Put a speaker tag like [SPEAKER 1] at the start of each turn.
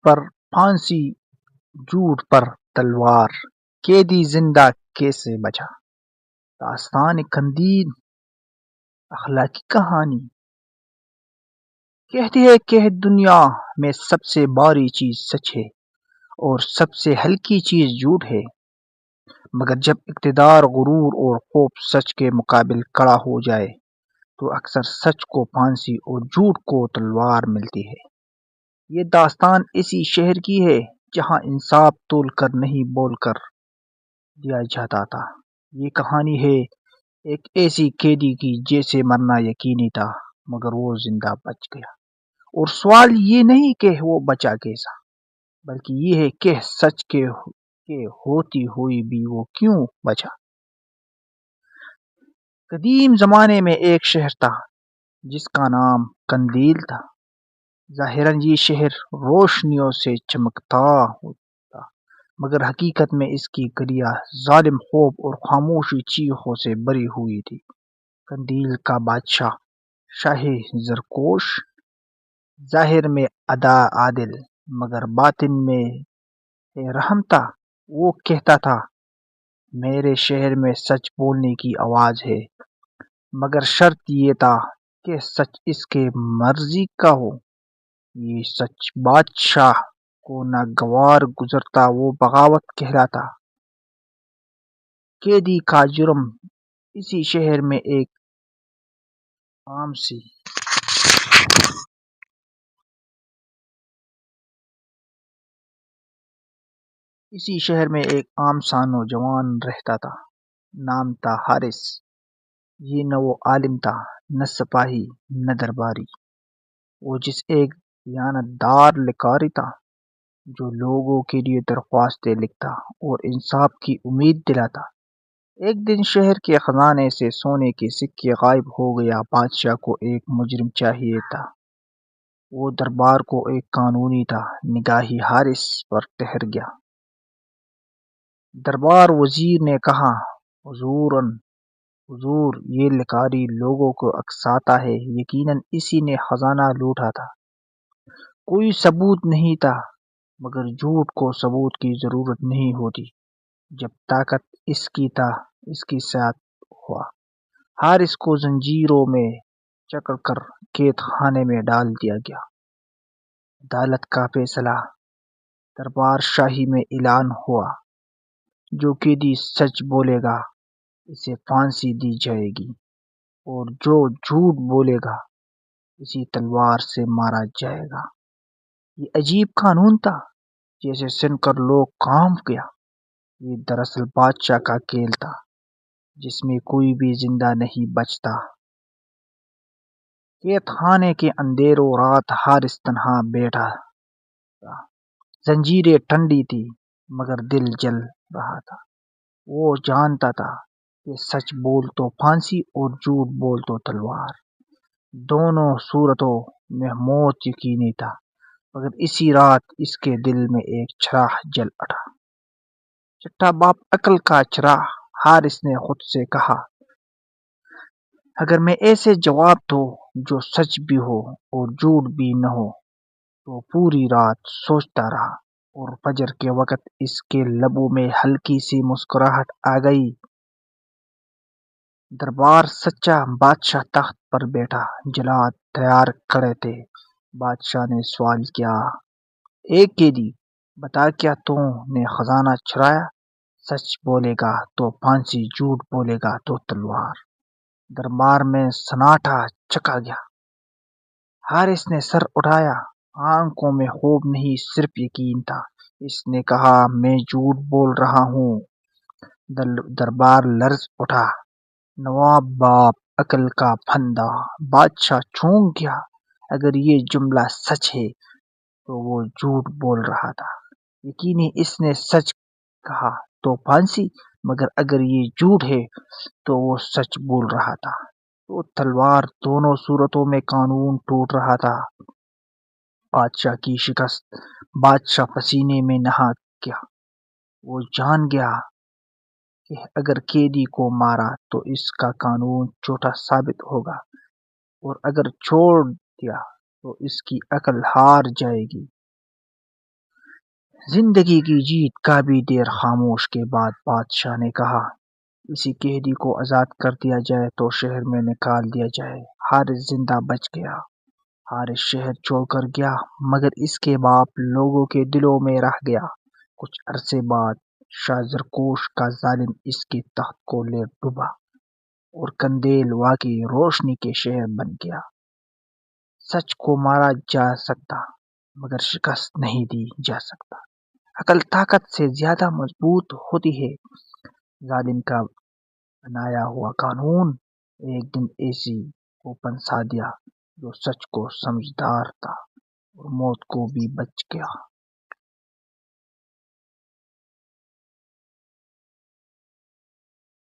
[SPEAKER 1] پر پھانسی، جھوٹ پر تلوار، قیدی زندہ کیسے بچا؟ داستان قندیل، اخلاقی کہانی۔ کہتے ہیں کہ دنیا میں سب سے باری چیز سچ ہے اور سب سے ہلکی چیز جھوٹ ہے، مگر جب اقتدار، غرور اور خوف سچ کے مقابل کھڑا ہو جائے تو اکثر سچ کو پھانسی اور جھوٹ کو تلوار ملتی ہے۔ یہ داستان اسی شہر کی ہے جہاں انصاف تول کر نہیں بول کر دیا جاتا تھا۔ یہ کہانی ہے ایک ایسی قیدی کی جیسے مرنا یقینی تھا مگر وہ زندہ بچ گیا، اور سوال یہ نہیں کہ وہ بچا کیسا، بلکہ یہ ہے کہ سچ کے ہوتی ہوئی بھی وہ کیوں بچا۔ قدیم زمانے میں ایک شہر تھا جس کا نام قندیل تھا۔ ظاہراً یہ شہر روشنیوں سے چمکتا ہوتا، مگر حقیقت میں اس کی گلیاں ظالم خوف اور خاموشی چیخوں سے بھری ہوئی تھی۔ قندیل کا بادشاہ شاہ زرکوش ظاہر میں عادل مگر باطن میں رحم تھا۔ وہ کہتا تھا، میرے شہر میں سچ بولنے کی آواز ہے، مگر شرط یہ تھا کہ سچ اس کے مرضی کا ہو۔ یہ سچ بادشاہ کو ناگوار گزرتا وہ بغاوت کہلاتا۔ قیدی کا جرم اسی شہر میں ایک عام سی اسی شہر میں ایک عام سا نوجوان رہتا تھا، نام تھا حارث۔ یہ نہ وہ عالم تھا، نہ سپاہی، نہ درباری۔ وہ جس ایک دیانت دار لکھاری تھا جو لوگوں کے لیے درخواستیں لکھتا اور انصاف کی امید دلاتا۔ ایک دن شہر کے خزانے سے سونے کے سکے غائب ہو گیا۔ بادشاہ کو ایک مجرم چاہیے تھا۔ وہ دربار کو ایک قانونی تھا۔ نگاہی حارث پر ٹھہر گیا۔ دربار وزیر نے کہا، حضور، یہ لکھاری لوگوں کو اکساتا ہے، یقیناً اسی نے خزانہ لوٹا تھا۔ کوئی ثبوت نہیں تھا، مگر جھوٹ کو ثبوت کی ضرورت نہیں ہوتی جب طاقت اس کی ساتھ ہوا۔ حارث کو زنجیروں میں جکڑ کر قید خانے میں ڈال دیا گیا۔ عدالت کا فیصلہ دربار شاہی میں اعلان ہوا۔ جو قیدی سچ بولے گا اسے پھانسی دی جائے گی، اور جو جھوٹ بولے گا اسی تلوار سے مارا جائے گا۔ یہ عجیب قانون تھا جیسے سن کر لوگ کانپ گیا۔ یہ دراصل بادشاہ کا کھیل تھا جس میں کوئی بھی زندہ نہیں بچتا۔ قید خانے کے اندھیروں رات حارث تنہا بیٹھا تھا۔ زنجیریں ٹھنڈی تھی مگر دل جل رہا تھا۔ وہ جانتا تھا کہ سچ بول تو پھانسی اور جھوٹ بول تو تلوار۔ دونوں صورتوں میں موت یقینی تھا، مگر اسی رات اس کے دل میں ایک چراغ جل اٹھا۔ چھٹا باپ عقل کا چراغ۔ حارث نے خود سے کہا، اگر میں ایسے جواب دوں جو سچ بھی ہو اور جھوٹ بھی نہ ہو تو پوری رات سوچتا رہا، اور فجر کے وقت اس کے لبوں میں ہلکی سی مسکراہٹ آ گئی۔ دربار سچا۔ بادشاہ تخت پر بیٹھا، جلاد تیار کھڑے تھے۔ بادشاہ نے سوال کیا، ایک قیدی بتا، کیا تو نے خزانہ چرایا؟ سچ بولے گا تو پھانسی، جھوٹ بولے گا تو تلوار۔ دربار میں سناٹا چھا گیا۔ حارث نے سر اٹھایا، آنکھوں میں خوف نہیں صرف یقین تھا۔ اس نے کہا، میں جھوٹ بول رہا ہوں۔ دربار لرز اٹھا۔ نواب باپ عقل کا پھندہ۔ بادشاہ چونک گیا۔ اگر یہ جملہ سچ ہے تو وہ جھوٹ بول رہا تھا، یقینی اس نے سچ کہا تو پھانسی، مگر اگر یہ جھوٹ ہے تو وہ سچ بول رہا تھا تو تلوار۔ دونوں صورتوں میں قانون ٹوٹ رہا تھا۔ بادشاہ کی شکست۔ بادشاہ پسینے میں نہا گیا۔ وہ جان گیا کہ اگر قیدی کو مارا تو اس کا قانون جھوٹا ثابت ہوگا، اور اگر چھوڑ دیا تو اس کی عقل ہار جائے گی۔ زندگی کی جیت کا بھی دیر خاموش کے بعد بادشاہ نے کہا، اسی قیدی کو آزاد کر دیا جائے تو شہر میں نکال دیا جائے۔ حارث زندہ بچ گیا، حارث شہر چھوڑ کر گیا، مگر اس کے باپ لوگوں کے دلوں میں رہ گیا۔ کچھ عرصے بعد شاہ زرکوش کا ظالم اس کے تخت کو لے ڈوبا اور قندیل واقعی روشنی کے شہر بن گیا۔ سچ کو مارا جا سکتا مگر شکست نہیں دی جا سکتا۔ عقل طاقت سے زیادہ مضبوط ہوتی ہے۔ ظالم کا بنایا ہوا قانون ایک دن ایسی کو پنسا دیا جو سچ کو سمجھدار تھا اور موت کو بھی بچ گیا۔